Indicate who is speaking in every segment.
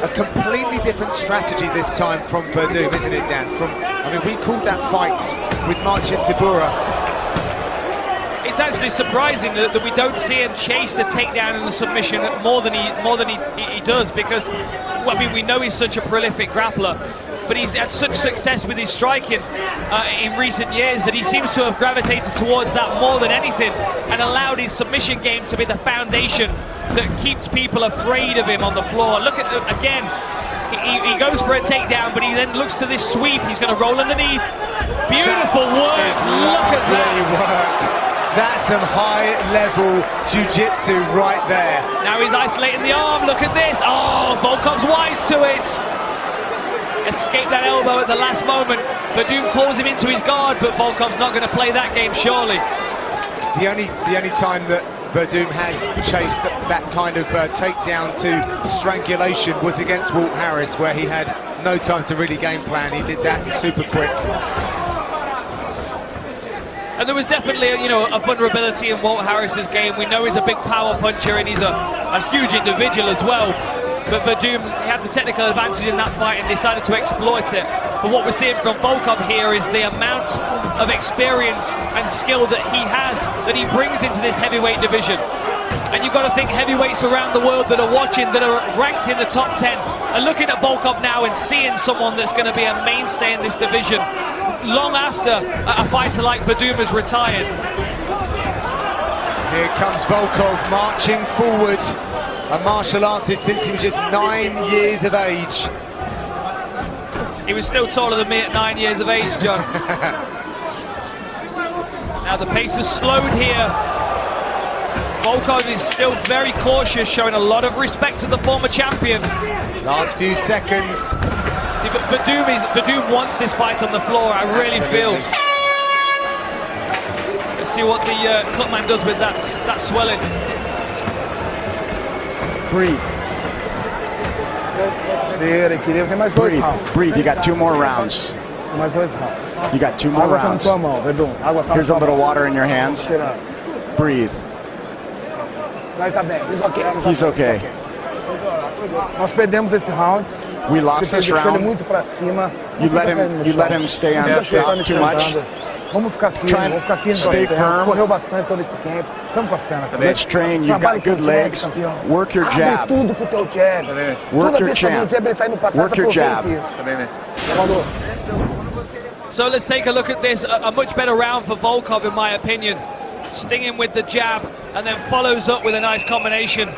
Speaker 1: a completely different strategy this time from Werdum, isn't it, Dan? I mean, we called that fight with Marcin Tybura.
Speaker 2: It's actually surprising that we don't see him chase the takedown and the submission more than he does, because, well, I mean, we know he's such a prolific grappler, but he's had such success with his striking in recent years that he seems to have gravitated towards that more than anything, and allowed his submission game to be the foundation that keeps people afraid of him on the floor. Look at, again, he goes for a takedown, but he then looks to this sweep. He's going to roll underneath. Beautiful work. Look at that.
Speaker 1: That's some high-level jiu-jitsu right there.
Speaker 2: Now he's isolating the arm. Look at this. Oh, Volkov's wise to it. Escaped that elbow at the last moment. Werdum calls him into his guard, but Volkov's not going to play that game, surely.
Speaker 1: The only time that Werdum has chased that kind of takedown to strangulation was against Walt Harris, where he had no time to really game plan. He did that super quick.
Speaker 2: And there was definitely, you know, a vulnerability in Walt Harris's game. We know he's a big power puncher and he's a huge individual as well. But Werdum, he had the technical advantage in that fight and decided to exploit it. But what we're seeing from Volkov here is the amount of experience and skill that he has, that he brings into this heavyweight division. And you've got to think heavyweights around the world that are watching, that are ranked in the top 10, are looking at Volkov now and seeing someone that's going to be a mainstay in this division long after a fighter like Werdum has retired.
Speaker 1: Here comes Volkov marching forward, a martial artist since he was just 9 years of age.
Speaker 2: He was still taller than me at 9 years of age, John. Now the pace has slowed here. Volkov is still very cautious, showing a lot of respect to the former champion.
Speaker 1: Last few seconds.
Speaker 2: See, but Werdum wants this fight on the floor, I really feel. Let's see what the cutman does with that swelling.
Speaker 3: Breathe. Breathe, you got 2 more rounds. You got 2 more rounds. Here's a little water in your hands. Breathe. He's okay. We lost this round. You let him stay on top too much. Try and stay firm. Let's train. You've got good legs. Work your jab. Work your jab. Work your jab.
Speaker 2: So let's take a look at this. A much better round for Volkov, in my opinion. Stinging with the jab and then follows up with a nice combination.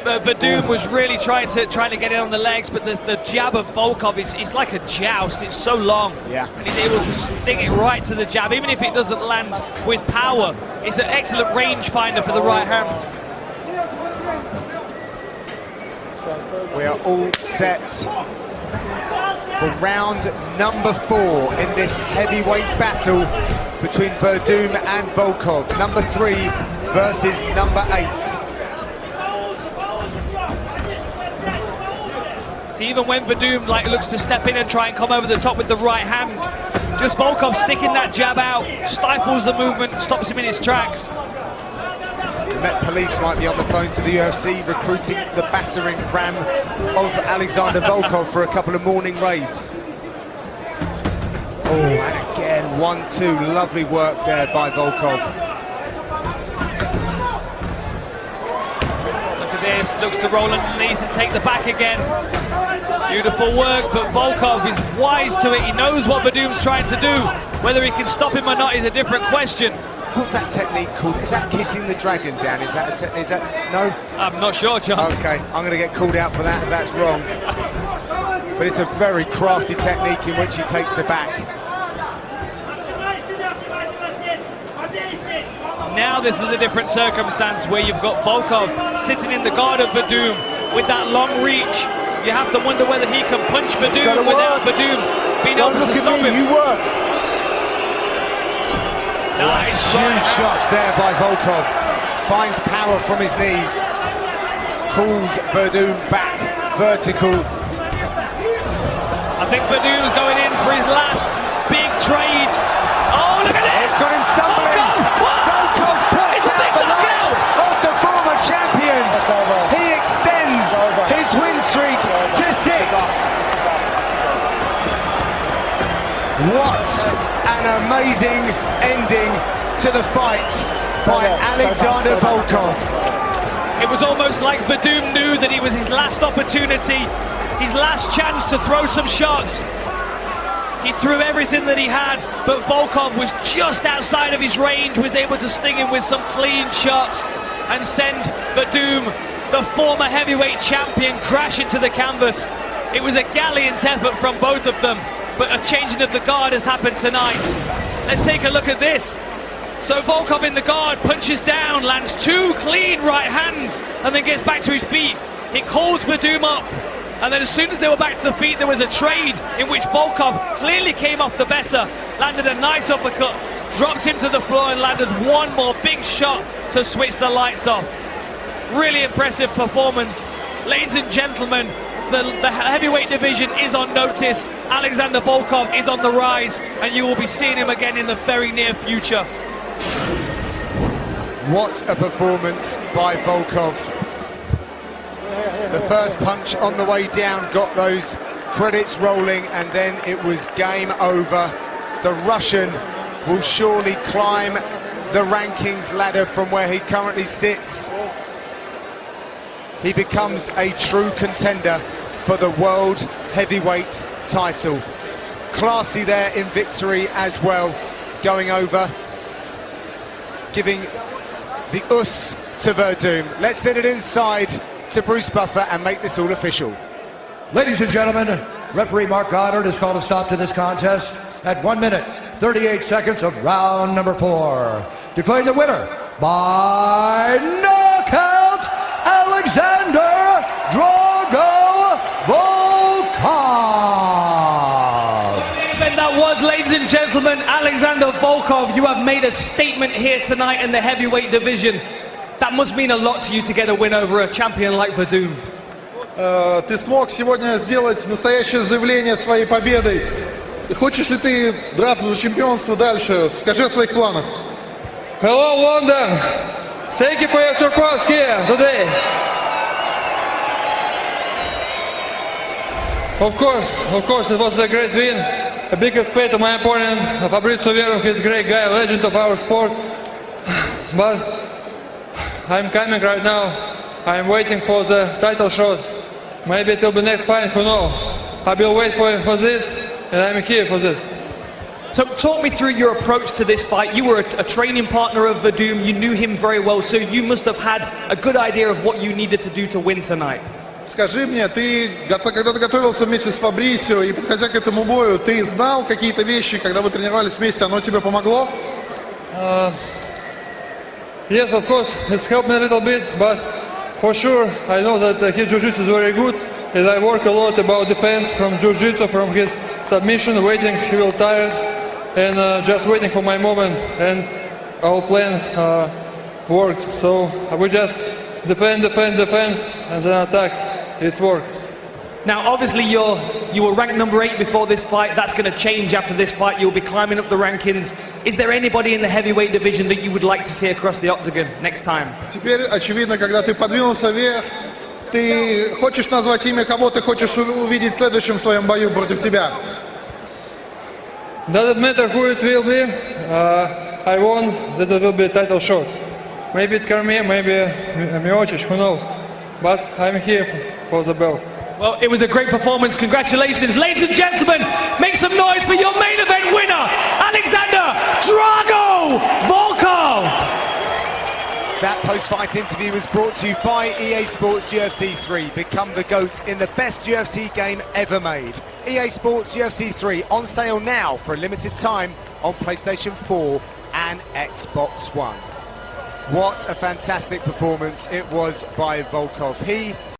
Speaker 2: Werdum was really trying to get in on the legs, but the jab of Volkov is like a joust. It's so long,
Speaker 1: yeah,
Speaker 2: and he's able to sting it right to the jab, even if it doesn't land with power. It's an excellent range finder for the right hand.
Speaker 1: We are all set for round number 4 in this heavyweight battle between Werdum and Volkov. Number 3 versus number 8.
Speaker 2: So even when Werdum looks to step in and try and come over the top with the right hand, just Volkov sticking that jab out, stifles the movement, stops him in his tracks.
Speaker 1: The Met Police might be on the phone to the UFC, recruiting the battering ram of Alexander Volkov for a couple of morning raids. Oh, and again, 1-2, lovely work there by Volkov.
Speaker 2: Look at this, looks to roll underneath and take the back again. Beautiful work, but Volkov is wise to it. He knows what Werdum's trying to do. Whether he can stop him or not is a different question.
Speaker 1: What's that technique called? Is that kissing the dragon, Dan? Is that no?
Speaker 2: I'm not sure, John.
Speaker 1: Okay, I'm going to get called out for that if that's wrong. But it's a very crafty technique in which he takes the back.
Speaker 2: Now this is a different circumstance where you've got Volkov sitting in the guard of Werdum with that long reach. You have to wonder whether he can punch Werdum without Werdum being able to stop him.
Speaker 3: You work.
Speaker 1: Nice, huge shots there by Volkov. Finds power from his knees. Pulls Werdum back, vertical.
Speaker 2: I think Werdum's going in for his last big trade. Oh, look at this!
Speaker 1: It's got him stumbling. Volkov puts out the lights of the former champion. He extends his win streak to What an amazing ending to the fight by Alexander Volkov.
Speaker 2: It was almost like Werdum knew that it was his last opportunity, his last chance to throw some shots. He threw everything that he had, but Volkov was just outside of his range, was able to sting him with some clean shots and send Werdum, the former heavyweight champion, crashing to the canvas. It was a gallant effort from both of them, but a changing of the guard has happened tonight. Let's take a look at this. So Volkov in the guard, punches down, lands two clean right hands, and then gets back to his feet. He calls Werdum up, and then as soon as they were back to the feet, there was a trade in which Volkov clearly came off the better, landed a nice uppercut, dropped him to the floor, and landed one more big shot to switch the lights off. Really impressive performance. Ladies and gentlemen, the heavyweight division is on notice. Alexander Volkov is on the rise, and you will be seeing him again in the very near future.
Speaker 1: What a performance by Volkov. The first punch on the way down got those credits rolling, and then it was game over. The Russian will surely climb the rankings ladder from where he currently sits. He becomes a true contender for the world heavyweight title. Classy there in victory as well, going over, giving the us to Werdum. Let's send it inside to Bruce Buffer and make this all official.
Speaker 4: Ladies and gentlemen, referee Mark Goddard has called a stop to this contest at 1 minute, 38 seconds of round number 4. Declaring the winner by knockout, Alexander Drago Volkov.
Speaker 2: And that was, ladies and gentlemen, Alexander Volkov. You have made a statement here tonight in the heavyweight division. That must mean a lot to you to get a win over a champion like Werdum.
Speaker 5: Ты смог сегодня сделать настоящее заявление своей победой. Хочешь ли ты драться за чемпионство дальше? Скажи о своих планах.
Speaker 6: Hello, London. Thank you for your support here today. Of course, it was a great win. A big respect to my opponent, Fabrício Werdum. He's a great guy, a legend of our sport. But I'm coming right now. I'm waiting for the title shot. Maybe it will be next fight, who knows. I will wait for this, and I'm here for this.
Speaker 2: So talk me through your approach to this fight. You were a training partner of Werdum, you knew him very well, so you must have had a good idea of what you needed to do to win tonight.
Speaker 5: Скажи мне, ты, когда ты готовился вместе с Фабрисио и подходя к этому бою, ты знал какие-то вещи, когда вы тренировались вместе, оно тебе помогло?
Speaker 6: Yes, of course, it's helped me a little bit, but for sure, I know that his jiu-jitsu is very good, and I work a lot about defense from jiu-jitsu, from his submission, waiting, he will tire, and just waiting for my moment, and our plan worked. So we just defend, and then attack. It's work.
Speaker 2: Now, obviously, you were ranked number 8 before this fight. That's going to change after this fight. You'll be climbing up the rankings. Is there anybody in the heavyweight division that you would like to see across the octagon next time?
Speaker 5: Теперь, очевидно, когда ты подвинулся вверх, ты хочешь назвать имя, кого ты хочешь увидеть в следующем своем бою против тебя?
Speaker 6: Doesn't matter who it will be. I want that it will be a title shot. Maybe it Cormier, maybe Miocic, who knows. But I'm here for the belt.
Speaker 2: Well, it was a great performance. Congratulations. Ladies and gentlemen, make some noise for your main event winner, Alexander Drago Volkov.
Speaker 1: That post-fight interview was brought to you by EA Sports UFC 3. Become the GOAT in the best UFC game ever made. EA Sports UFC 3 on sale now for a limited time on PlayStation 4 and Xbox One. What a fantastic performance it was by Volkov. He